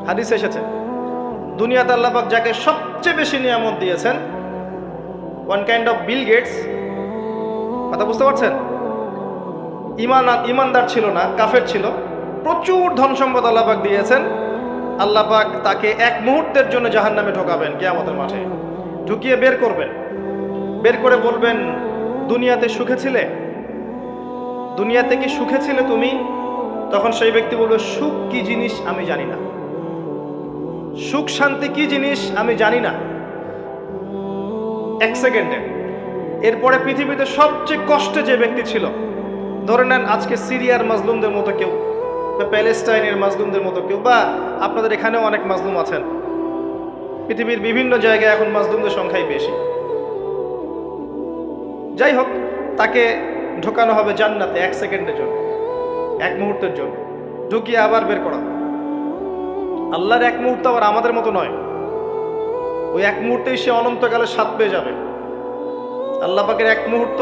হাদিসে এসেছে দুনিয়াতে আল্লাহ পাক যাকে সবচেয়ে বেশি নিয়ামত দিয়েছেন, one kind of Bill Gates, কথা বুঝতে পারছেন? ইমানদার ছিল না, কাফের ছিল, প্রচুর ধন সম্পদ আল্লাহ পাক দিয়েছেন। আল্লাহ পাক তাকে এক মুহূর্তের জন্য জাহান্নামে ঢোকাবেন কিয়ামতের মাঠে, ঢুকিয়ে বের করবেন, বের করে বলবেন দুনিয়াতে সুখে ছিলে, দুনিয়াতে কি সুখে ছিলে তুমি? তখন সেই ব্যক্তি বলবে সুখ কি জিনিস আমি জানি না, সুখ শান্তি কি জিনিস আমি জানি না। এক সেকেন্ডে। এরপরে পৃথিবীতে সবচেয়ে কষ্টে যে ব্যক্তি ছিল, ধরে নেন আজকে সিরিয়ার মাজলুমদের মতো কেউ, বা প্যালেস্টাইনের মাজলুমদের মতো কেউ, বা আপনাদের এখানেও অনেক মাজলুম আছেন, পৃথিবীর বিভিন্ন জায়গায় এখন মাজলুমদের সংখ্যাই বেশি। যাই হোক, তাকে ঢোকানো হবে জান্নাতে এক সেকেন্ডের জন্য, এক মুহূর্তের জন্য, ঢুকিয়ে আবার বের করা। আল্লাহর এক মুহূর্ত আবার আমাদের মতো নয়, ওই এক মুহূর্তেই সে অনন্তকালে স্বাদ পেয়ে যাবে। আল্লাহ পাকের এক মুহূর্ত